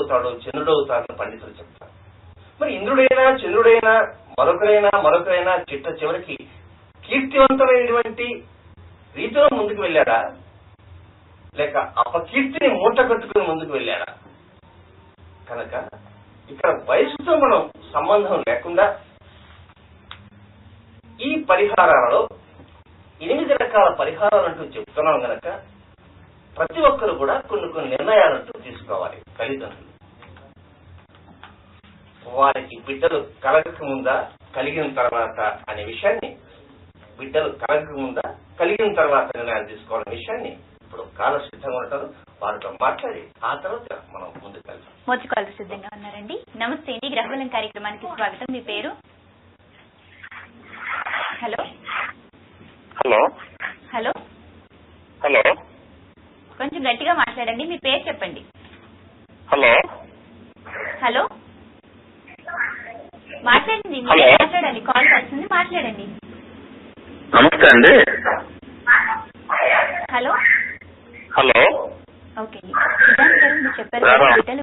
అవుతాడు, చంద్రుడు అవుతాడని పండితులు చెప్తారు. మరి ఇంద్రుడైనా చంద్రుడైనా మరొకరైనా చివరికి కీర్తివంతమైనటువంటి రీతిలో ముందుకు వెళ్ళాడా, లేక అపకీర్తిని మూట కట్టుకుని ముందుకు వెళ్ళాడా? కనుక ఇక్కడ వయసుతో మనం సంబంధం లేకుండా ఈ పరిహారాలలో 8 రకాల పరిహారాలంటూ చెప్తున్నాం గనక ప్రతి ఒక్కరు కూడా కొన్ని నిర్ణయాలంటూ తీసుకోవాలి. తల్లిదండ్రులు వారికి బిడ్డలు కలగక ముందా కలిగిన తర్వాత అనే విషయాన్ని, బిడ్డలు కలగక ముందా కలిగిన తర్వాత నిర్ణయాలు తీసుకోవాలనే విషయాన్ని ఇప్పుడు కాల సిద్ధంగా ఉంటారు, వారితో మాట్లాడి ఆ తర్వాత మనం ముందుకు వెళ్తాం. మొదటి కాలర్ సిద్ధంగా ఉన్నారండి. నమస్తే అండి, గ్రహబలం కార్యక్రమానికి స్వాగతం. మీ పేరు? హలో హలో హలో హలో కొంచెం గట్టిగా మాట్లాడండి. మీ పేరు చెప్పండి. హలో హలో మాట్లాడండి. మాట్లాడాలి, కాల్ వస్తుంది, మాట్లాడండి. నమస్తే అండి. Hello hello okay. సిద్ధాంత్ గారు మీరు చెప్పారు కదా, బిడ్డలు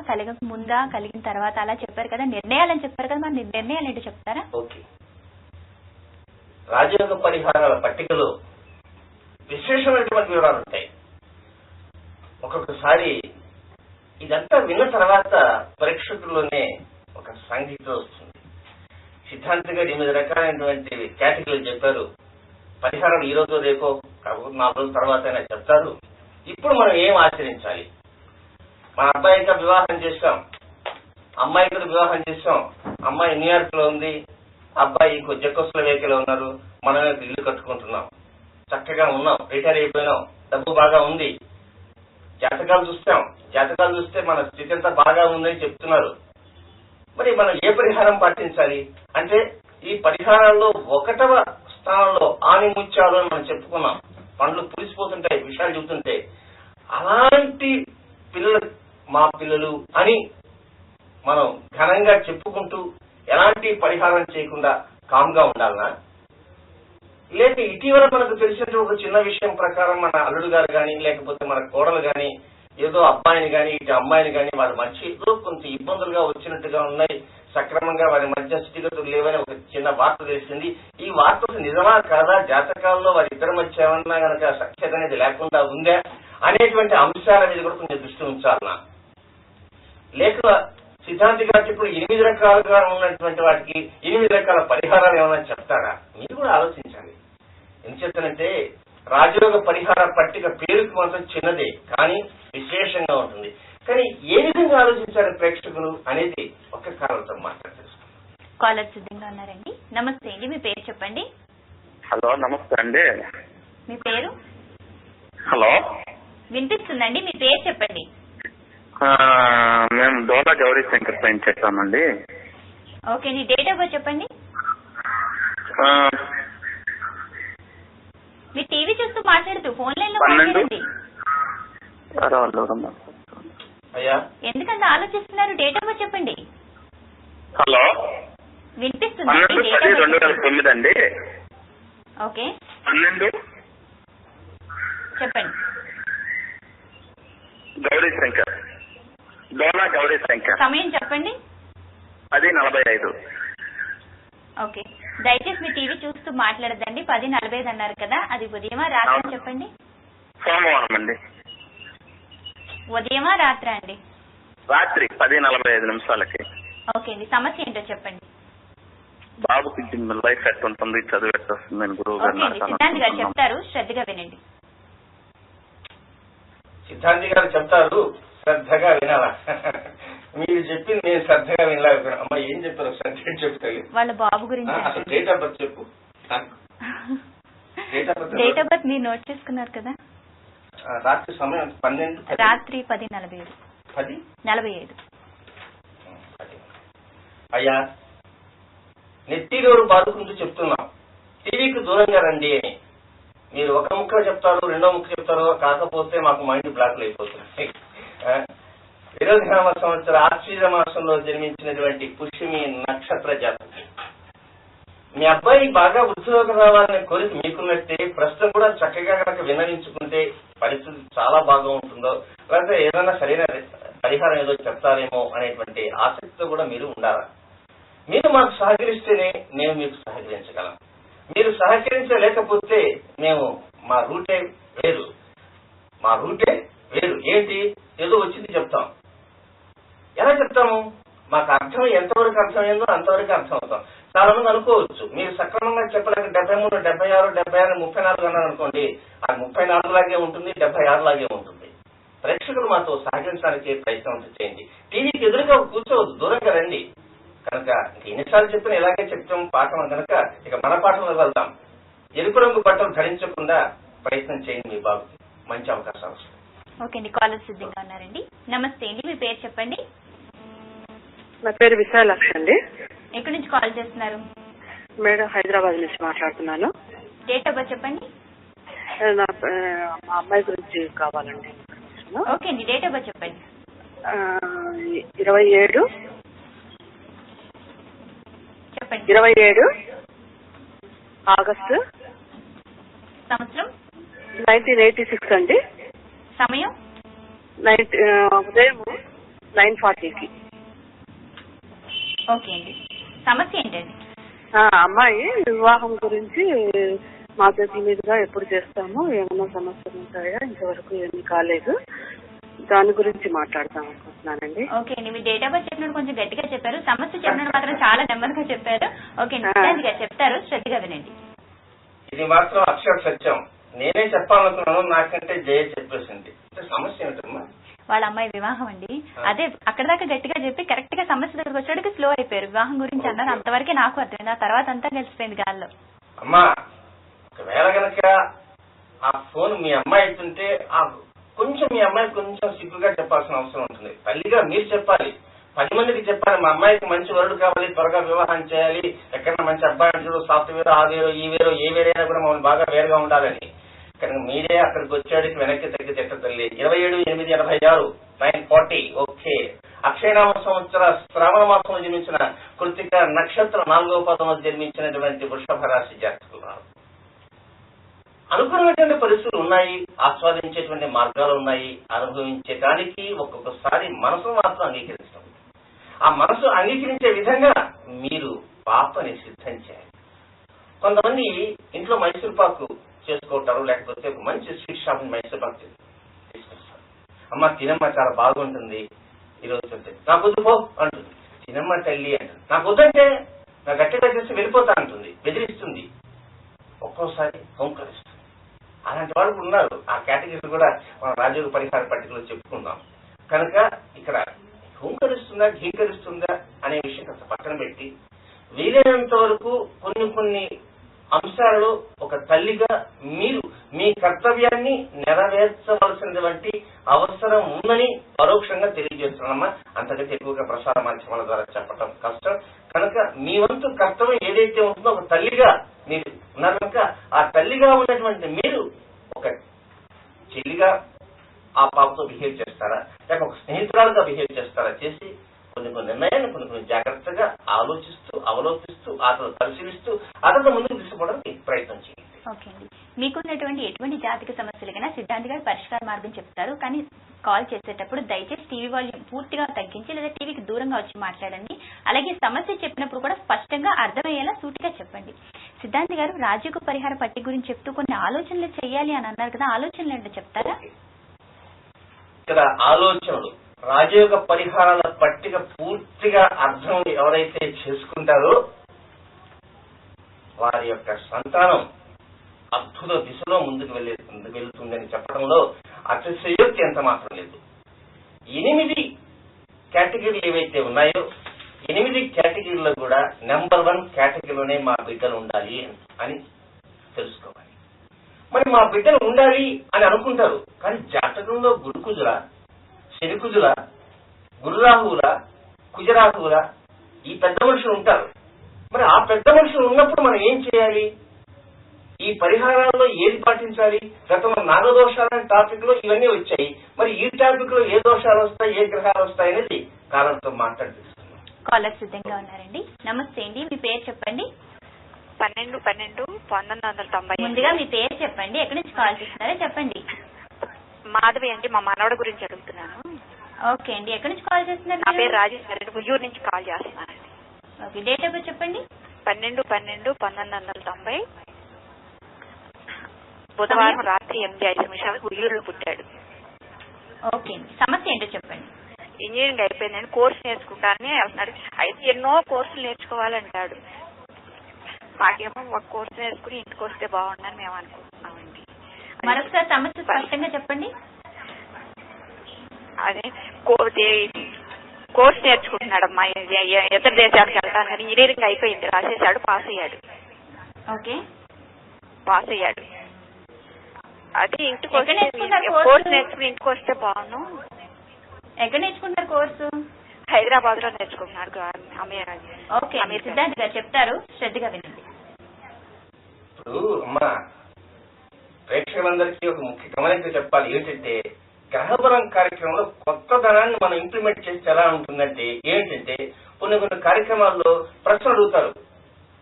కలగక ముందా కలిగిన తర్వాత అలా చెప్పారు కదా, నిర్ణయాలని చెప్పారు కదా, మరి నిర్ణయాలు ఏంటో చెప్తారా? ఓకే. రాజయోగ పరిహారాల పట్టికలో విశేషమైనటువంటి వివరాలు ఉంటాయి. ఒక్కొక్కసారి ఇదంతా విన్న తర్వాత పరీక్షకుల్లోనే ఒక సంగీత వస్తుంది. సిద్ధాంత్ గారు 8 రకాలైనటువంటి కేటగిరీలు చెప్పారు. పరిహారం ఈ రోజు రేపో 4 రోజుల తర్వాత అయినా చెప్తారు. ఇప్పుడు మనం ఏం ఆచరించాలి? మన అబ్బాయికి వివాహం చేశాం, అమ్మాయికి వివాహం చేశాం. అమ్మాయి న్యూయార్క్ లో ఉంది, అబ్బాయి జెకోస్లోవేకియాలో ఉన్నారు. మనమే ఇల్లు కట్టుకుంటున్నాం, చక్కగా ఉన్నాం, రిటైర్ అయిపోయినాం, డబ్బు బాగా ఉంది. జాతకాలు చూస్తే మన స్థితి అంతా బాగా ఉందని చెప్తున్నారు. మరి మనం ఏ పరిహారం పాటించాలి అంటే, ఈ పరిహారాల్లో 1వ స్థానంలో ఆనిముత్యాలు అని మనం చెప్పుకున్నాం. పండ్లు పులిసిపోతుంటాయి, విషయాలు చెబుతుంటే అలాంటి పిల్లలు మా పిల్లలు అని మనం ఘనంగా చెప్పుకుంటూ ఎలాంటి పరిహారం చేయకుండా కామ్గా ఉండాలనా? లేక ఇటీవల మనకు తెలిసిన ఒక చిన్న విషయం ప్రకారం మన అల్లుడు గారు కానీ, లేకపోతే మన కోడలు కానీ, ఏదో అబ్బాయిని కానీ ఇటు అమ్మాయిని కానీ వాళ్ళ మధ్య ఏదో కొంత ఇబ్బందులుగా వచ్చినట్టుగా ఉన్నాయి, సక్రమంగా వారి మధ్య స్థితిగతులు లేవని ఒక చిన్న వార్త తెలిసింది. ఈ వార్త నిజమా కాదా, జాతకాల్లో వారిద్దరి మధ్య ఏమన్నా కనుక సఖ్యత అనేది లేకుండా ఉందా అనేటువంటి అంశాల మీద కూడా కొంచెం దృష్టి ఉంచాలన్నా? లేక సిద్ధాంతి గారు ఇప్పుడు 8 రకాలుగా ఉన్నటువంటి వాటికి 8 రకాల పరిహారాలు ఏమైనా చెప్తారా? మీరు కూడా ఆలోచించాలి. ఎందుచేతనంటే రాజయోగ పరిహార పట్టిక పేరుకు మాత్రం చిన్నదే, కానీ విశేషంగా ఉంటుంది. కానీ ఏ విధంగా ఆలోచించాలి ప్రేక్షకులు అనేది ఒక కాలంతో మాట్లాడుతున్నారు. కాలర్ సిద్ధంగా ఉన్నారండి. నమస్తే అండి, మీ పేరు చెప్పండి. హలో నమస్తే అండి. మీ పేరు? హలో వినిపిస్తుందండి, మీ పేరు చెప్పండి. మేము డోలా గౌరీ శంకర్ పైన చేస్తామండి. ఓకే, నీ డేట్ ఆఫ్ బర్త్ చెప్పండి. మీ టీవీ చూస్తూ మాట్లాడుతూ ఫోన్ లైన్ లో మాట్లాడండి. ఎందుకంత ఆలోచిస్తున్నారు? డేట్ ఆఫ్ బర్త్ చెప్పండి. హలో వినిపిస్తుంది. 12/10/2009 అండి. ఓకే 12 చెప్పండి. గౌరీ శంకర్, డోలా గౌరీ శంకర్. సమయం చెప్పండి. 10:45. ఓకే, దయచేసి మీ టీవీ చూస్తూ మాట్లాడదండి. 10:45 అన్నారు కదా, అది ఉదయమా రాత్రి చెప్పండి. సోమవారం అండి. ఉదయమా రాత్రా అండి? రాత్రి 10:45. ఓకే అండి, సమస్య ఏంటో చెప్పండి. బాబుకి లైఫ్ ఎట్ ఉంటుంది, చదువు ఎట్ వస్తుందని గురువు గారు సిద్ధాంత్ గారు చెప్తారు, శ్రద్ధగా వినండి. సిద్ధాంతి గారు చెప్తారు, శ్రద్ధగా వినాలా? మీరు చెప్పింది నేను శ్రద్ధగా వినలేకపోయినా. అమ్మా ఏం చెప్పారు? శ్రద్ధ చెప్తాయి వాళ్ళ బాబు గురించి. అసలు డేట్ ఆఫ్ బర్త్ చెప్పు. డేట్ ఆఫ్ బర్త్ మీరు నోట్ చేసుకున్నారు కదా? రాత్రి సమయం 12. రాత్రి 10:45. 10:45. అయ్యా, నెత్తిరోడు బాదుకుంటూ చెప్తున్నాం, టీవీకి దూరంగా రండి అని. మీరు ఒక ముక్క చెప్తారు, రెండో ముక్క చెప్తారు, కాకపోతే మాకు మైండ్ బ్లాక్లు అయిపోతుంది. విరోధనామ సంవత్సర ఆశ్వీజ మాసంలో జన్మించినటువంటి పుష్యమి నక్షత్ర జాతకం. మీ అబ్బాయి బాగా ఉద్యోగం రావాలనే కోరిక మీకున్నట్టే, ప్రస్తుతం కూడా చక్కగా కనుక విన్నవించుకుంటే పరిస్థితి చాలా బాగా ఉంటుందో, లేకపోతే ఏదైనా సరైన పరిహారం ఏదో చెప్తారేమో అనేటువంటి ఆసక్తితో కూడా మీరు ఉండాలి. మీరు మాకు సహకరిస్తేనే మేము మీకు సహకరించగలం. మీరు సహకరించలేకపోతే మేము మా రూటే వేరు. ఏంటి ఏదో వచ్చింది చెప్తాం. ఎలా చెప్తాము? మాకు అర్థం ఎంతవరకు అర్థమైందో అంతవరకు అర్థం అవుతాం. చాలా మంది అనుకోవచ్చు, మీరు సక్రమంగా చెప్పలేక 73, 76, 76, 34 అన్నారు అనుకోండి, అది 34 లాగే ఉంటుంది, 76 లాగే ఉంటుంది. ప్రేక్షకులు మాతో సహకరించడానికి ప్రయత్నం చేయండి. టీవీకి ఎదురుగా కూర్చోవద్దు, దూరంగా రండి. కనుక ఎన్నిసార్లు చెప్పినా ఇలాగే చెప్తాం పాఠం కనుక ఇక మన పాఠంలో వెళ్దాం. ఎరుపు రంగు బట్టలు ధరించకుండా ప్రయత్నం చేయండి. మీ బాబుకి మంచి అవకాశాలు వస్తాయి. ఓకే అండి, కాలర్ సిద్ధంగా ఉన్నారండి. నమస్తే అండి, మీ పేరు చెప్పండి. నా పేరు విశాలాక్షి అండి. ఎక్కడి నుంచి కాల్ చేస్తున్నారు? మేడం, హైదరాబాద్ నుంచి మాట్లాడుతున్నాను. డేట్ ఆఫ్ బర్త్ చెప్పండి. మా అమ్మాయి గురించి కావాలండి. ఓకే అండి, డేట్ ఆఫ్ బర్త్ చెప్పండి. 27 చెప్పండి. 27 ఆగస్టు సంవత్సరం 1986 అండి. సమయం ఉదయం 9:40కి. ఓకే అండి, సమస్య ఏంటండి? అమ్మాయి వివాహం గురించి మా చేతుల మీదుగా ఎప్పుడు చేస్తాము, ఏమైనా సమస్యలు ఉంటాయా, ఇంతవరకు ఏమీ కాలేదు, దాని గురించి మాట్లాడదాం అనుకుంటున్నానండి. ఓకే అండి, మీ డేట్ ఆఫ్ బర్త్ చెప్పినప్పుడు కొంచెం గట్టిగా చెప్పారు, సమస్య చెప్పినప్పుడు మాత్రం చాలా నెమ్మదిగా చెప్పారు. ఓకే అండి, చెప్తారు, శ్రద్ధగా వినండి. ఇది మాత్రం అక్షర సత్యం. నేనే చెప్పాలనుకున్నాను, నాకంటే జయ చెప్పేసింది. సమస్య ఏమిటమ్మా? వాళ్ళ అమ్మాయి వివాహం అండి. అదే అక్కడ దాకా గట్టిగా చెప్పి కరెక్ట్ గా సమస్య దగ్గరకు వచ్చేటికి స్లో అయిపోయారు. వివాహం గురించి అన్నారు, అంతవరకే నాకు అర్థమైంది. ఆ తర్వాత అంతా కలిసిపోయింది గాల్లో. అమ్మా, ఒకవేళ కనుక ఆ ఫోన్ మీ అమ్మాయి ఇస్తుంటే కొంచెం మీ అమ్మాయి కొంచెం సిగ్గుగా చెప్పాల్సిన అవసరం ఉంటుంది. తల్లిగా మీరు చెప్పాలి, 10 మందికి చెప్పాలి, మా అమ్మాయికి మంచి వరుడు కావాలి, త్వరగా వివాహం చేయాలి, ఎక్కడైనా మంచి అబ్బాయి చూడు, సాఫ్ట్వేర్, ఆ వేరో ఈ వేరో ఏ వేరైనా కూడా మమ్మల్ని బాగా వేరుగా ఉండాలని. కనుక మీరే అక్కడికి వచ్చాడికి వెనక్కి తగ్గి తిట్ట తల్లి. 27/8/86 9:40. ఓకే. అక్షయనామ సంవత్సర శ్రావణ మాసంలో జన్మించిన కృతిక నక్షత్రం 4వ పదంలో జన్మించినటువంటి వృషభ రాశి జాతకులు. అనుకున్నటువంటి పరిస్థితులు ఉన్నాయి, ఆస్వాదించేటువంటి మార్గాలు ఉన్నాయి, అనుభవించడానికి ఒక్కొక్కసారి మనసు మాత్రం అంగీకరిస్తాం. ఆ మనసు అంగీకరించే విధంగా మీరు పాపని సిద్ధం చేయాలి. కొంతమంది ఇంట్లో మైసూర్ పాకు చేసుకుంటారు, లేకపోతే ఒక మంచి స్వీట్ షాప్ మైసూర్ పాకు తీసుకొస్తారు. అమ్మ తినమ్మ, చాలా బాగుంటుంది ఈరోజు చెప్తే. నాకు వద్దు పో అంటుంది. తినమ్మ తల్లి అంటుంది. నాకు వద్దంటే నాకు గట్టిగా చేసి వెళ్ళిపోతా అంటుంది, బెదిరిస్తుంది, ఒక్కోసారి హోంకరిస్తుంది. అలాంటి వాళ్ళు ఉన్నారు. ఆ కేటగిరీ కూడా మనం రాజయోగ పరిహార పట్టికలో చెప్పుకుందాం. కనుక ఇక్కడ హోంకరిస్తుందా ఘీకరిస్తుందా అనే విషయం కాస్త పక్కన పెట్టి వీలైనంత వరకు కొన్ని అంశాలలో ఒక తల్లిగా మీరు మీ కర్తవ్యాన్ని నెరవేర్చవలసినటువంటి అవసరం ఉందని పరోక్షంగా తెలియజేస్తున్నామా. అంతకంటే ఎక్కువగా ప్రసార మాధ్యమాల ద్వారా చెప్పడం కష్టం. కనుక మీ వంతు కర్తవ్యం ఏదైతే ఉంటుందో ఒక తల్లిగా మీరు ఉన్నారు కనుక ఆ తల్లిగా ఉన్నటువంటి మీరు ఒక చెల్లిగా ఆ పాపతో బిహేవ్ చేస్తారా, లేక ఒక స్నేహితురాలుగా బిహేవ్ చేస్తారా చేసి కొన్ని నిర్ణయాన్ని కొన్ని జాగ్రత్తగా ఆలోచిస్తూ అవలోకిస్తూ అతను పరిశీలిస్తూ అతను ముందుకు తీసుకోవడానికి ప్రయత్నం చేయండి. ఓకే అండి, మీకున్నటువంటి ఎటువంటి జాతక సమస్యలకైనా సిద్ధాంత్ గారు పరిష్కార మార్గం చెప్తారు. కానీ కాల్ చేసేటప్పుడు దయచేసి టీవీ వాల్యూమ్ పూర్తిగా తగ్గించి లేదా టీవీకి దూరంగా వచ్చి మాట్లాడండి. అలాగే సమస్య చెప్పినప్పుడు కూడా స్పష్టంగా అర్థమయ్యేలా సూటిగా చెప్పండి. సిద్ధాంత్ గారు రాజయోగ పరిహార పట్టి గురించి చెప్తూ కొన్ని ఆలోచనలు చేయాలి అని అన్నారు కదా, ఆలోచనలు ఏంటో చెప్తారా? ఇక్కడ ఆలోచనలు రాజయోగ పరిహారాల పట్టిక పూర్తిగా అర్థం ఎవరైతే చేసుకుంటారో వారి యొక్క సంతానం అద్భుత దిశలో ముందుకు వెళ్తుందని చెప్పడంలో అతిశయోక్తి ఎంత మాత్రం లేదు. 8 కేటగిరీలు ఏవైతే ఉన్నాయో 8 కేటగిరీలో కూడా నెంబర్ 1 కేటగిరీలోనే మా బిడ్డలు ఉండాలి అని తెలుసుకోవాలి. మరి మా బిడ్డలు ఉండాలి అని అనుకుంటారు, కానీ జాతకంలో గురుకుజుల, శనికుజుల, గురురాహువుల, కుజరాహువుల ఈ పెద్ద మనుషులు ఉంటారు. మరి ఆ పెద్ద మనుషులు ఉన్నప్పుడు మనం ఏం చేయాలి? ఈ పరిహారాల్లో ఏది పాటించాలి? గతంలో నాగదోషాలనే టాపిక్ లో ఇవన్నీ వచ్చాయి. మరి ఈ టాపిక్ లో ఏ దోషాలు వస్తాయి, ఏ గ్రహాలు వస్తాయి అనేది కాలంతో మాట్లాడుతున్నాం. కాలర్ సిద్ధంగా ఉన్నారండి. నమస్తే అండి, మీ పేరు చెప్పండి. 12/12/1990. ముందుగా మీ పేరు చెప్పండి, ఎక్కడి నుంచి కాల్ చేస్తున్నారో చెప్పండి. మాధవి అండి, మా మనవడ గురించి అడుగుతున్నాను. ఓకే అండి, ఎక్కడి నుంచి కాల్ చేస్తున్నారు? నా పేరు రాజేశ్వరి, ఉయ్యూరు నుంచి కాల్ చేస్తున్నానండి. ఓకే, డేట్ ఆఫ్ బర్త్ చెప్పండి. 12/12/1990 బుధవారం రాత్రి 8:05 ఉయ్యూరులో పుట్టాడు. ఓకే అండి, సమస్య ఏంటో చెప్పండి. ఇంజనీరింగ్ అయిపోయిందండి, కోర్సు నేర్చుకుంటానని అంటున్నాడు. అయితే ఎన్నో కోర్సులు నేర్చుకోవాలంటాడు. మాకేమో ఒక కోర్సు నేర్చుకుని ఇంటికి వస్తే బాగుండని మేము అనుకుంటున్నామండి. మరొకసారి సమస్య స్పష్టంగా చెప్పండి. అదే కోర్సు నేర్చుకుంటున్నాడమ్మా, ఇతర దేశాలకు వెళ్తాను. ఇంజనీరింగ్ అయిపోయింది, రాసేసాడు, పాస్ అయ్యాడు. ఓకే, పాస్ అయ్యాడు. అది ఇంటికి కోర్సు నేర్చుకుని ఇంటికి వస్తే బాగుండు. ఎక్కడ నేర్చుకుంటారు కోర్సు? హైదరాబాద్ లో నేర్చుకుంటున్నాడు. ఓకే, సిద్ధాంత్ గారు చెప్తారు, శ్రద్ధగా వినండి. ఇప్పుడు అమ్మా, ప్రేక్షకులందరికీ ఒక ముఖ్య గమనిక చెప్పాలి. ఏంటంటే గ్రహబలం కార్యక్రమంలో కొత్త ధనాన్ని మనం ఇంప్లిమెంట్ చేస్తే ఎలా ఉంటుందంటే ఏంటంటే కొన్ని కార్యక్రమాల్లో ప్రశ్నలు అడుగుతారు.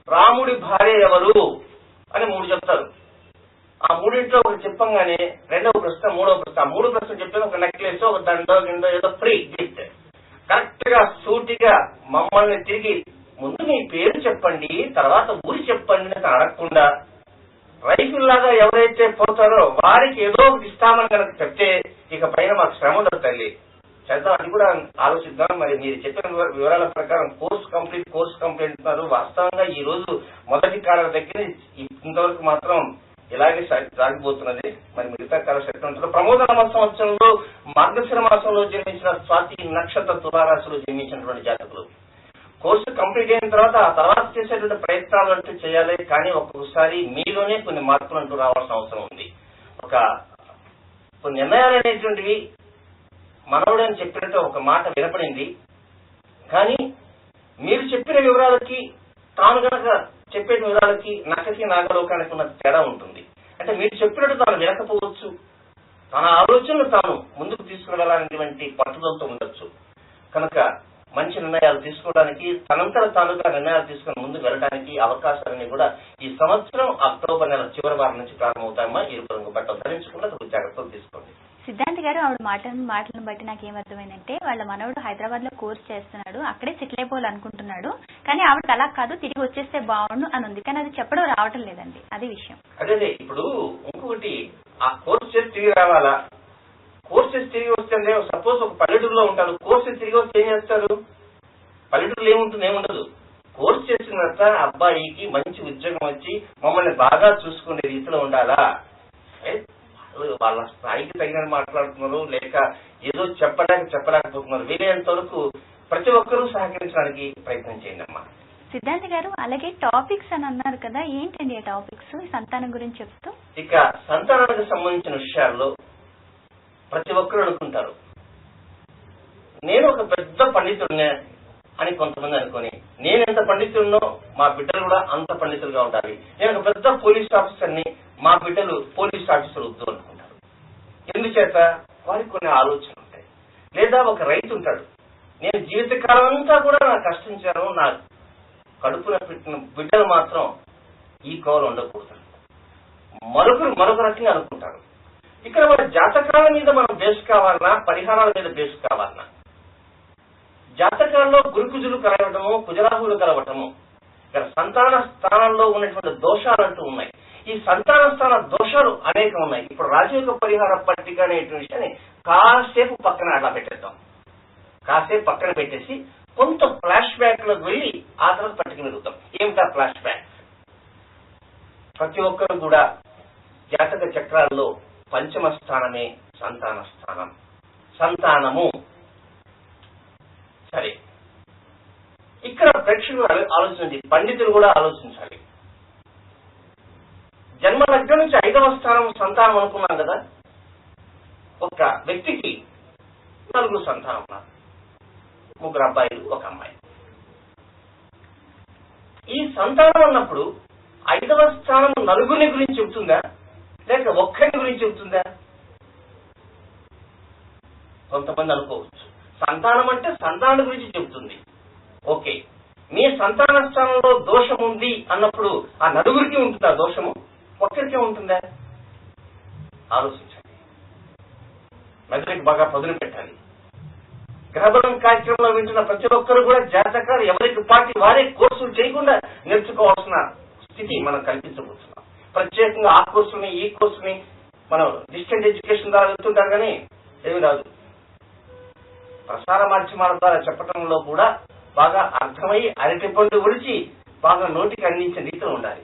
రాముడి భార్య ఎవరు అని 3 చెప్తారు. ఆ 3 ఒకటి చెప్పంగానే 2వ ప్రశ్న, 3వ ప్రశ్న, 3 ప్రశ్నలు చెప్పేది ఒక నెక్లెస్, ఒక దండో గిండో ఏదో ఫ్రీ గిఫ్ట్. కరెక్ట్ గా సూటిగా మమ్మల్ని తిరిగి ముందు మీ పేరు చెప్పండి, తర్వాత ఊరి చెప్పండి అని అడగకుండా రైఫిల్ లాగా ఎవరైతే పోతారో వారికి ఏదో ఒకటి ఇస్తామని కనుక చెప్తే ఇక పైన మాకు శ్రమ ఉండదు తల్లి. చేద్దాం, అది కూడా ఆలోచిద్దాం. మరి మీరు చెప్పిన వివరాల ప్రకారం కోర్స్ కంప్లీట్ అంటున్నారు. వాస్తవంగా ఈ రోజు మొదటి కాలం దగ్గర ఇంతవరకు మాత్రం ఇలాగే సాగిపోతున్నది. మరి మిగతా కాలం ఎట్లా ఉంటుందో. ప్రమోదనామ సంవత్సరంలో మార్గశిర మాసంలో జన్మించిన స్వాతి నక్షత్ర తులారాశిలో జన్మించినటువంటి జాతకులు కోర్సు కంప్లీట్ అయిన తర్వాత ఆ తర్వాత చేసేటువంటి ప్రయత్నాలు అంటూ చేయాలి. కానీ ఒక్కొక్కసారి మీలోనే కొన్ని మార్పులు అంటూ రావాల్సిన అవసరం ఉంది. కొన్ని నిర్ణయాలు అనేటువంటివి మనవుడు అని చెప్పినట్టు ఒక మాట వినపడింది. కానీ మీరు చెప్పిన వివరాలకి తాను గనక చెప్పే వివరాలకి నక్కకి నాగలోకానికి ఉన్న తేడా ఉంటుంది. అంటే మీరు చెప్పినట్టు తాను వినకపోవచ్చు, తన ఆలోచనలు తాను ముందుకు తీసుకుని వెళ్ళాలనేటువంటి పట్టుదలతో ఉండొచ్చు. కనుక మంచి నిర్ణయాలు తీసుకోవడానికి, తనంతట తానుగా నిర్ణయాలు తీసుకుని ముందుకు వెళ్ళడానికి అవకాశాలన్నీ కూడా ఈ సంవత్సరం అక్టోబర్ నెల చివరి వారం నుంచి ప్రారంభమవుతాయమ్మా. ఎరుపు రంగు బట్టలు ధరించకుండా జాగ్రత్తలు తీసుకోండి. సిద్ధాంత్ గారు, ఆవిడ మాటలను బట్టి నాకు ఏమర్థమైందంటే వాళ్ళ మనవడు హైదరాబాద్ లో కోర్స్ చేస్తున్నాడు, అక్కడే సెటిల్ అయిపోవాలనుకుంటున్నాడు. కానీ ఆవిడకి అలా కాదు, తిరిగి వచ్చేస్తే బాగుండు అని ఉంది. కానీ అది చెప్పడం రావటం లేదండి, అది విషయం. అదే ఇప్పుడు ఇంకొకటి, ఆ కోర్స్ చేసి తిరిగి రావాలా? కోర్స్ చేసి తిరిగి వస్తే సపోజ్ ఒక పల్లెటూరులో ఉంటారు, కోర్స్ చేసి తిరిగి వస్తే ఏం చేస్తారు? పల్లెటూరులో ఏముండదు. కోర్స్ చేసిన తర్వాత అబ్బాయికి మంచి ఉద్యోగం వచ్చి మమ్మల్ని బాగా చూసుకునే రీతిలో ఉండాలా? వాళ్ళ స్థాయికి తగిన మాట్లాడుతున్నారు, లేక ఏదో చెప్పలేకపోతున్నారు. వీలైనంత వరకు ప్రతి ఒక్కరూ సహకరించడానికి ప్రయత్నం చేయండి అమ్మా. సిద్ధాంత్ గారు, అలాగే టాపిక్స్ అని అన్నారు కదా, ఏంటండి ఆ టాపిక్స్? సంతానం గురించి చెప్తూ. ఇక సంతానానికి సంబంధించిన విషయాల్లో ప్రతి ఒక్కరూ అనుకుంటారు, నేను ఒక పెద్ద పండితుడినే అని కొంతమంది అనుకుని, నేను ఎంత పండితుడినో మా బిడ్డలు కూడా అంత పండితులుగా ఉండాలి. నేను ఒక పెద్ద పోలీస్ ఆఫీసర్ని, మా బిడ్డలు పోలీస్ ఆఫీసర్ వద్దు అనుకుంటారు. ఎందుచేత వారికి కొన్ని ఆలోచనలు ఉంటాయి. లేదా ఒక రైతు ఉంటాడు, నేను జీవితకాలం అంతా కూడా నా కష్టించాను, నా కడుపున పెట్టిన బిడ్డలు మాత్రం ఈ కోవలు ఉండకూడదు. మరొక రకంగా అనుకుంటారు. ఇక్కడ మన జాతకాల మీద మనం బేస్ కావాలన్నా, పరిహారాల మీద బేస్ కావాలన్నా, జాతకాల్లో గురుకుజులు కలవటము, కుజరాహులు కలవటము, ఇక్కడ సంతాన స్థానంలో ఉన్నటువంటి దోషాలంటూ ఉన్నాయి. ఈ సంతాన స్థాన దోషాలు అనేకం ఉన్నాయి. ఇప్పుడు రాజయోగ పరిహార పట్టిక అనేటువంటి విషయాన్ని కాసేపు పక్కన అట్లా పెట్టేద్దాం. కాసేపు పక్కన పెట్టేసి కొంత ఫ్లాష్ బ్యాక్ లోకి వెళ్లి ఆ తర్వాత పట్టిక మెరుగుతాం. ఏమిటా ఫ్లాష్ బ్యాక్? ప్రతి ఒక్కరు కూడా జాతక చక్రాల్లో పంచమ స్థానమే సంతాన స్థానం, సంతానము. సరే, ఇక్కడ ప్రేక్షకులు ఆలోచించండి, పండితులు కూడా ఆలోచించాలి. జన్మ లగ్నం నుంచి 5వ స్థానం సంతానం అనుకున్నాం కదా. ఒక వ్యక్తికి 4 సంతానం ఉన్నారు, 3 అబ్బాయిలు, 1 అమ్మాయి. ఈ సంతానం అన్నప్పుడు 5వ స్థానం నలుగురిని గురించి చెబుతుందా, లేక ఒక్కరి గురించి చెబుతుందా? కొంతమంది అనుకోవచ్చు సంతానం అంటే సంతానం గురించి చెబుతుంది. ఓకే, మీ సంతాన స్థానంలో దోషం ఉంది అన్నప్పుడు ఆ నలుగురికి ఉంటుందా దోషము, ఒక్కరికే ఉంటుందా? ఆలోచించండి, మెదడుకి బాగా పదును పెట్టాలి. గ్రహబలం కార్యక్రమంలో వింటున్న ప్రతి ఒక్కరు కూడా జాతకాలు ఎవరికి పార్టీ వారే కోర్సులు చేయకుండా నేర్చుకోవాల్సిన స్థితి మనం కల్పించబోతున్నాం. ప్రత్యేకంగా ఆ కోర్సుని ఈ కోర్సుని మనం డిస్టెంట్ ఎడ్యుకేషన్ ద్వారా వెళ్తుంటారు కానీ ఏమి రాదు. ప్రసార మాధ్యమాల ద్వారా చెప్పడంలో కూడా బాగా అర్థమై అరటిపండు ఒడిచి బాగా నోటికి అందించే రీతిలో ఉండాలి.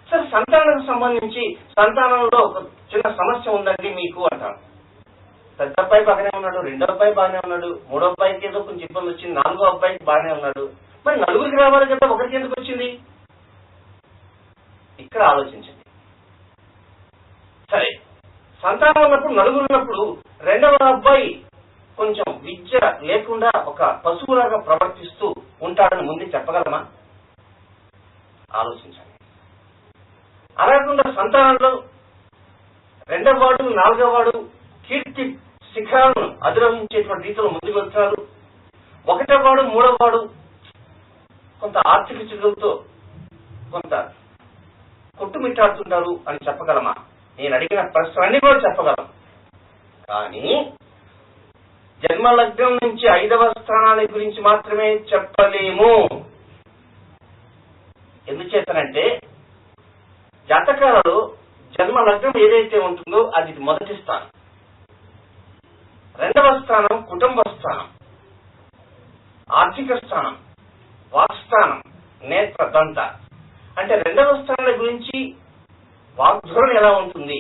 సరే, సంతానానికి సంబంధించి సంతానంలో ఒక చిన్న సమస్య ఉందండి మీకు అంటాం. పెద్ద అబ్బాయి బాగానే ఉన్నాడు, రెండో అబ్బాయి బాగానే ఉన్నాడు, మూడో అబ్బాయికి ఏదో కొంచెం ఇబ్బంది వచ్చింది, నాలుగో అబ్బాయికి బాగానే ఉన్నాడు, మరి నలుగురికి రావాలి కదా, ఒకరికి ఎందుకు వచ్చింది? ఇక్కడ ఆలోచించండి. సరే, సంతానం ఉన్నప్పుడు నలుగురు ఉన్నప్పుడు రెండవ అబ్బాయి కొంచెం విద్య లేకుండా ఒక పశువులాగా ప్రవర్తిస్తూ ఉంటాడని ముందే చెప్పగలమా? ఆలోచించండి. అలాగకుండా సంతానంలో రెండవ వాడు నాలుగవ వాడు కీర్తి శిఖరాలను అధిరోహించేటువంటి రీతిలో ముందుకు వెళ్తున్నారు. ఒకటో వాడు మూడవ వాడు కొంత ఆర్థిక చిగులతో కొంత కొట్టుమిట్టాడుతుంటారు అని చెప్పగలమా? నేను అడిగిన ప్రశ్నలన్నీ కూడా చెప్పగలం. కానీ జన్మలగ్నం నుంచి 5వ స్థానాన్ని గురించి మాత్రమే చెప్పలేము. ఎందుచేతనంటే జాతకాలలో జన్మలగ్నం ఏదైతే ఉంటుందో అది మొదటి స్థానం, రెండవ స్థానం కుటుంబ స్థానం, ఆర్థిక స్థానం, వాక్స్థానం, నేత్ర దంత. అంటే రెండవ స్థానాల గురించి వాగ్ధోరణి ఎలా ఉంటుంది,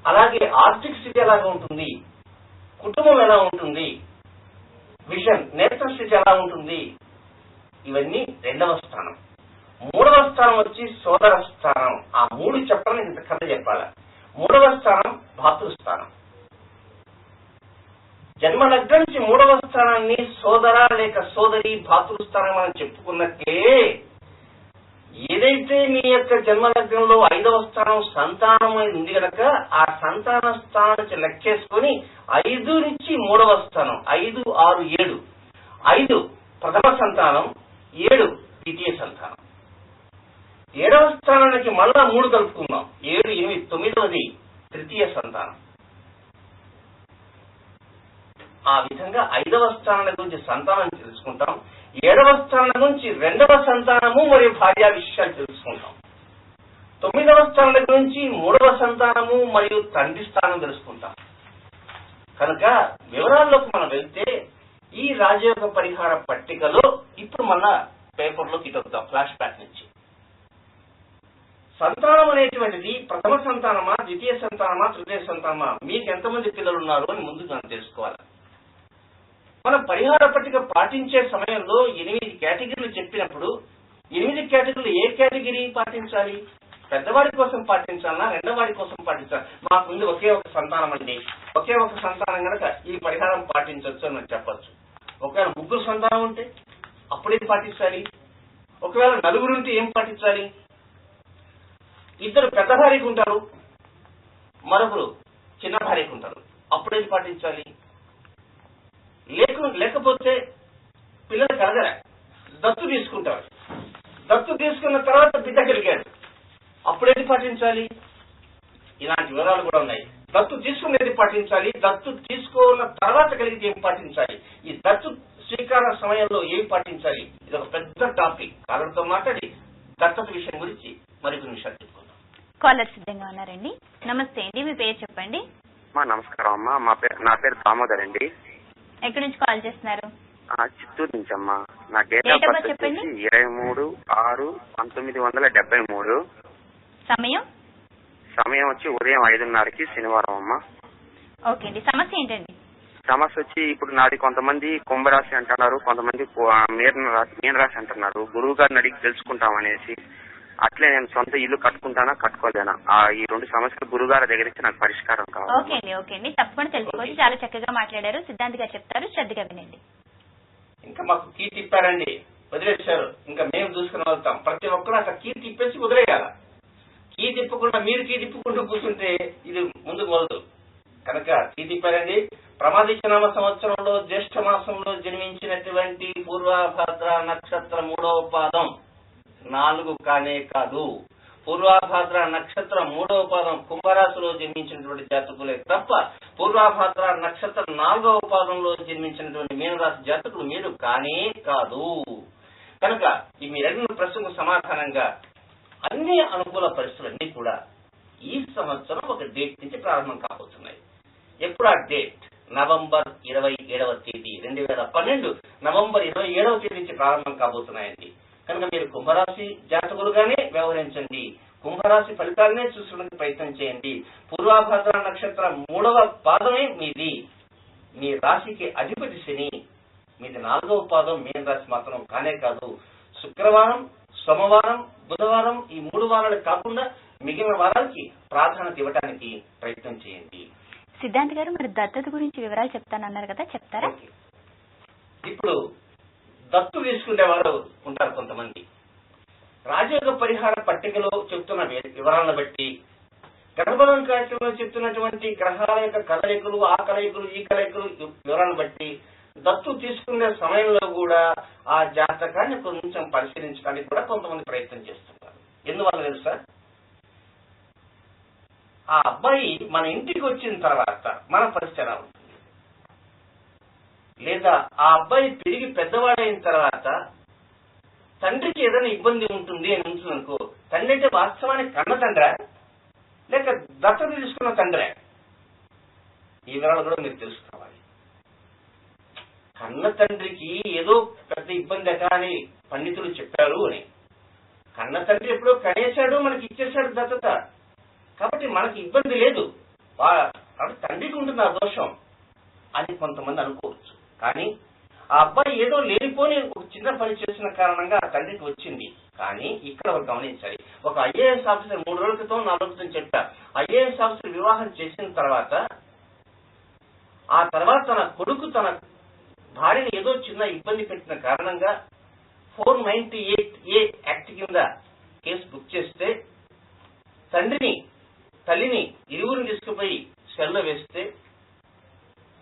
అలాగే ఆర్థిక స్థితి ఎలాగా ఉంటుంది, కుటుంబం ఎలా ఉంటుంది, విజన్ నేత్ర స్థితి ఎలా ఉంటుంది, ఇవన్నీ రెండవ స్థానం. మూడవ స్థానం వచ్చి సోదర స్థానం. ఆ మూడు చెప్పాలని ఇంత కథ చెప్పాలి. మూడవ స్థానం భాతృస్థానం. జన్మలగ్నం నుంచి మూడవ స్థానాన్ని సోదర లేక సోదరి భాతృస్థానం అని చెప్పుకున్నట్లే ఏదైతే మీ యొక్క జన్మలగ్నంలో 5వ స్థానం సంతానం ఉంది కనుక ఆ సంతాన స్థానానికి లెక్కేసుకుని 5 నుంచి 3వ స్థానం 5, 6, 7. 5 ప్రథమ సంతానం, 7 ద్వితీయ సంతానం. 7వ స్థానానికి మళ్ళా 3 కలుపుకుందాం. 7, 8, 9వది తృతీయ సంతానం. ఆ విధంగా 5వ స్థానాల గురించి సంతానం తెలుసుకుంటాం. 7వ స్థానం నుంచి 2వ సంతానము మరియు భార్యా విషయాలు తెలుసుకుంటాం. 9వ స్థానాల గురించి 3వ సంతానము మరియు తండ్రి స్థానం తెలుసుకుంటాం. కనుక వివరాల్లోకి మనం వెళ్తే ఈ రాజయోగ పరిహార పట్టికలో ఇప్పుడు మన పేపర్లోకి ఇటొద్దాం. ఫ్లాష్ బ్యాక్ నుంచి సంతానం అనేటువంటిది ప్రథమ సంతానమా, ద్వితీయ సంతానమా, తృతీయ సంతానమా, మీకు ఎంతమంది పిల్లలు ఉన్నారు అని ముందు మనం తెలుసుకోవాలి. మనం పరిహార పట్టిక పాటించే సమయంలో 8 కేటగిరీలు చెప్పినప్పుడు 8 కేటగిరీలు ఏ కేటగిరీ పాటించాలి? పెద్దవాడి కోసం పాటించాలా, రెండవాడి కోసం పాటించాలి? మాకు ముందు ఒకే ఒక సంతానం అండి, ఒకే ఒక సంతానం కనుక ఈ పరిహారం పాటించవచ్చు అని మనం చెప్పచ్చు. ఒకవేళ 3 సంతానం ఉంటే అప్పుడేం పాటించాలి? ఒకవేళ 4 ఉంటే ఏం పాటించాలి? 2 పెద్ద భార్యకు ఉంటారు, మరొకరు చిన్న భార్యకు ఉంటారు, అప్పుడేం పాటించాలి? లేకపోతే పిల్లలు కలగలే, దత్తు తీసుకుంటారు, దత్తు తీసుకున్న తర్వాత బిడ్డ కలిగాడు, అప్పుడేది పాటించాలి? ఇలాంటి వివరాలు కూడా ఉన్నాయి. దత్తు తీసుకునేది పాటించాలి, దత్తు తీసుకున్న తర్వాత కలిగితే ఏం పాటించాలి, ఈ దత్తు స్వీకార సమయంలో ఏం పాటించాలి, ఇది ఒక పెద్ద టాపిక్. కాలర్తో మాట్లాడి దత్తత విషయం గురించి మరికొన్ని విషయాలు చెప్పుకుందాం. కాలర్ సిద్ధంగా ఉన్నారండి. నమస్తే అండి, మీ పేరు చెప్పండి. నమస్కారం అమ్మా, నా పేరు దామోదర్ అండి. ఎక్కడి నుంచి కాల్ చేస్తున్నారు? చిత్తూరు నుంచి అమ్మా. నా డేట్ ఆఫ్ బర్త్ వచ్చేసి 23/6/1973. సమయం వచ్చి ఉదయం 5:30కి శనివారం అమ్మా. ఓకే అండి. సమస్య ఏంటండి? సమస్య వచ్చి ఇప్పుడు నాది కొంతమంది కుంభరాశి అంటున్నారు, కొంతమంది మీన రాశి అంటున్నారు. గురువు గారిని అడిగి తెలుసుకుంటామనేసి అట్లే నేను సొంత ఇల్లు కట్టుకుంటానా కట్టుకోలేనా, ఈ 2 సమస్యలు గురుగారి దగ్గర నుంచి నాకు పరిష్కారం కావాలి. ఓకే అండి, తప్పకుండా తెలుసుకోవచ్చు. చాలా చక్కగా మాట్లాడారు. సిద్ధాంత్ గారు చెప్తారు, శ్రద్ధగా వినండి. ఇంకా మాకు కీ తిప్పారండి, వదిలేశారు, ఇంకా మేము చూసుకుని వెళ్తాం. ప్రతి ఒక్కరు అట్లా కీ తిప్పేసి వదిలేయాల. కీ తిప్పకుండా మీరు కీ తిప్పుకుంటూ కూర్చుంటే ఇది ముందుకు వదలదు. కనుక కీ తిప్పారండి. ప్రమాదిత్యనామ సంవత్సరంలో జ్యేష్ఠ మాసంలో జన్మించినటువంటి పూర్వాభాద్ర నక్షత్రం 3వ పాదం 4 కానే కాదు. పూర్వాభాద్ర నక్షత్రం 3వ పాదం కుంభరాశిలో జన్మించినటువంటి జాతకులే తప్ప పూర్వాభాద్ర నక్షత్ర 4వ పాదంలో జన్మించినటువంటి మీనరాశి జాతకులు మీరు కానే కాదు. కనుక ఈ మీరు అడిగిన ప్రశ్నకు సమాధానంగా అన్ని అనుకూల పరిస్థితులన్నీ కూడా ఈ సంవత్సరం ఒక డేట్ నుంచి ప్రారంభం కాబోతున్నాయి. ఎప్పుడు ఆ డేట్? నవంబర్ 27వ తేదీ 2012 నవంబర్ 27వ తేదీ నుంచి ప్రారంభం కాబోతున్నాయండి. కనుక మీరు కుంభరాశి జాతకులుగానే వ్యవహరించండి, కుంభరాశి ఫలితాలనే చూసుకోవడానికి ప్రయత్నం చేయండి. పూర్వాభాద్ర నక్షత్ర 3వ పాదమే మీది, మీ రాశికి అధిపతి శని, మీది 4వ పాదం మీన రాశి మాత్రం కానే కాదు. శుక్రవారం, సోమవారం, బుధవారం ఈ 3 వారాలు కాకుండా మిగిలిన వారాలకి ప్రాధాన్యత ఇవ్వడానికి ప్రయత్నం చేయండి. సిద్ధాంత్ గారు, మరి దత్తత గురించి వివరాలు చెప్తానన్నారు కదా, చెప్తారా? ఇప్పుడు దత్తు తీసుకునే వారు ఉంటారు కొంతమంది. రాజయోగ పరిహార పట్టికలో చెప్తున్న వివరాలను బట్టి, గ్రహబలం కార్యక్రమంలో చెప్తున్నటువంటి గ్రహాల యొక్క కదలికలు, ఆ కలయికలు, ఈ కలయికలు వివరాలను బట్టి దత్తు తీసుకునే సమయంలో కూడా ఆ జాతకాన్ని కొంచెం పరిశీలించడానికి కూడా కొంతమంది ప్రయత్నం చేస్తుంటారు. ఎందువల్ల తెలుసా? ఆ అబ్బాయి మన ఇంటికి వచ్చిన తర్వాత మన పరిస్థితి ఎలా ఉంటుంది, లేదా ఆ అబ్బాయి తిరిగి పెద్దవాడైన తర్వాత తండ్రికి ఏదైనా ఇబ్బంది ఉంటుంది అని ఉంటుంది అనుకో, తండ్రి అంటే వాస్తవానికి కన్న తండ్రా లేక దత్తత తీసుకున్న తండ్రే? ఈ వివరాలు కూడా మీరు తెలుసుకోవాలి. కన్న తండ్రికి ఏదో పెద్ద ఇబ్బంది కానీ పండితులు చెప్పారు అని, కన్న తండ్రి ఎప్పుడో కనేశాడు, మనకి ఇచ్చేశాడు దత్తత, కాబట్టి మనకి ఇబ్బంది లేదు, తండ్రికి ఉంటుంది ఆ దోషం అని కొంతమంది అనుకోవచ్చు. కానీ ఆ అబ్బాయి ఏదో లేనిపోని ఒక చిన్న పని చేసిన కారణంగా ఆ తండ్రికి వచ్చింది. కానీ ఇక్కడ ఒక గమనించాలి, ఒక ఐఏఎస్ ఆఫీసర్ 3 రోజుల క్రితం 4 రోజుల క్రితం చెప్పారు, ఐఏఎస్ ఆఫీసర్ వివాహం చేసిన తర్వాత ఆ తర్వాత తన కొడుకు తన భార్యని ఏదో చిన్న ఇబ్బంది పెట్టిన కారణంగా 498A యాక్ట్ కింద కేసు బుక్ చేస్తే తండ్రిని తల్లిని ఇరువురిని తీసుకుపోయి సెల్లో వేస్తే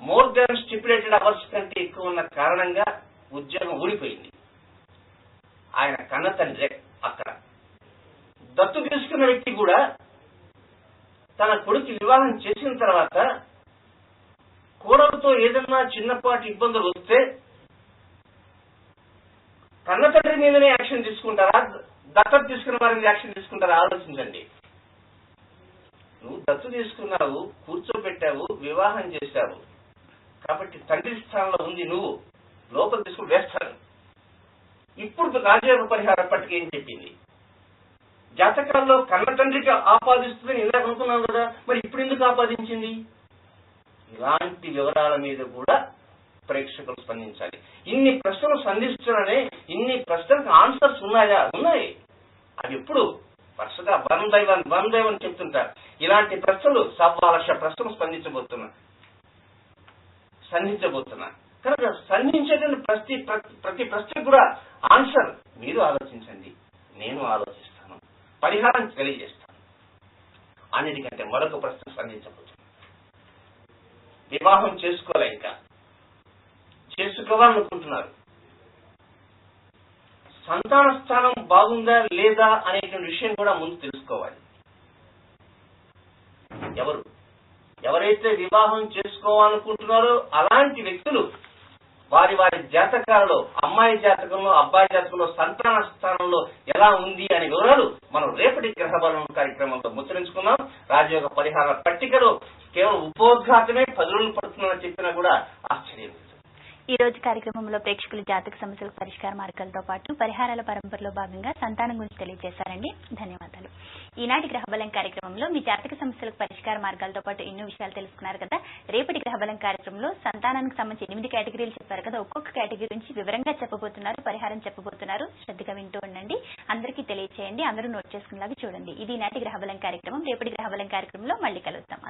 మోర్ దాన్ స్టిపులేటెడ్ అవర్స్ కంటే ఎక్కువ ఉన్న కారణంగా ఉద్యోగం ఊడిపోయింది. ఆయన కన్న తండ్రే. అక్కడ దత్తు తీసుకున్న వ్యక్తి కూడా తన కొడుకు వివాహం చేసిన తర్వాత కోడలతో ఏదన్నా చిన్నపాటి ఇబ్బందులు వస్తే కన్న తండ్రి మీదనే యాక్షన్ తీసుకుంటారా, దత్తత తీసుకున్న వారి మీద యాక్షన్ తీసుకుంటారా? ఆలోచించండి. నువ్వు దత్తు తీసుకున్నావు, కూర్చోబెట్టావు, వివాహం చేశావు, కాబట్టి తండ్రి స్థానంలో ఉంది నువ్వు, లోపల తీసుకుని వేస్తాను. ఇప్పుడు రాజయోగ పరిహార పట్టిక ఏం చెప్పింది? జాతకాల్లో కన్న తండ్రికి ఆపాదిస్తుందని ఇందాక అనుకున్నాం కదా, మరి ఇప్పుడు ఎందుకు ఆపాదించింది? ఇలాంటి వివరాల మీద కూడా ప్రేక్షకులు స్పందించాలి. ఇన్ని ప్రశ్నలు సంధిస్తున్నానే, ఇన్ని ప్రశ్నలకు ఆన్సర్స్ ఉన్నాయా? ఉన్నాయి. అవి ఎప్పుడు వరుసగా 1 by 1 చెప్తుంటారు. ఇలాంటి ప్రశ్నలు 1,000,000 ప్రశ్నలు సంధించబోతున్నా. కనుక సంధించేటువంటి ప్రతి ప్రశ్నకు కూడా ఆన్సర్ మీరు ఆలోచించండి, నేను ఆలోచిస్తాను, పరిహారం తెలియజేస్తాను. అన్నిటికంటే మరొక ప్రశ్న సంధించబోతున్నా. వివాహం చేసుకోలే, ఇంకా చేసుకోవాలనుకుంటున్నారు, సంతాన స్థానం బాగుందా లేదా అనేటువంటి విషయం కూడా ముందు తెలుసుకోవాలి. ఎవరైతే వివాహం చేసుకోవాలనుకుంటున్నారో అలాంటి వ్యక్తులు వారి జాతకాలలో, అమ్మాయి జాతకంలో, అబ్బాయి జాతకంలో సంతాన స్థానంలో ఎలా ఉంది అనే వివరాలు మనం రేపటి గ్రహబలం కార్యక్రమంలో ముద్రించుకున్నాం. రాజయోగ పరిహార పట్టికలో కేవలం ఉపోద్ఘాతమే 10 రోజులు పడుతుందని చెప్పినా కూడా ఆశ్చర్యం. ఈ రోజు కార్యక్రమంలో ప్రేక్షకులు జాతక సమస్యలకు పరిష్కార మార్గాలతో పాటు పరిహారాల పరంపరలో భాగంగా సంతానం గురించి తెలియజేశారండి. ధన్యవాదాలు. ఈనాటి గ్రహబలం కార్యక్రమంలో మీ జాతక సమస్యలకు పరిష్కార మార్గాలతో పాటు ఎన్నో విషయాలు తెలుసుకున్నారు కదా. రేపటి గ్రహబలం కార్యక్రమంలో సంతానానికి సంబంధించి 8 కేటగిరీలు చెప్పారు కదా, ఒక్కొక్క కేటగిరీ నుంచి వివరంగా చెప్పబోతున్నారు, పరిహారం చెప్పబోతున్నారు. శ్రద్ధగా వింటూ ఉండండి, అందరికీ తెలియచేయండి, అందరూ నోట్ చేసుకునేలాగా చూడండి. ఇది ఈనాటి గ్రహబలం కార్యక్రమం. రేపటి గ్రహబలం కార్యక్రమంలో మళ్ళీ కలుద్దాం.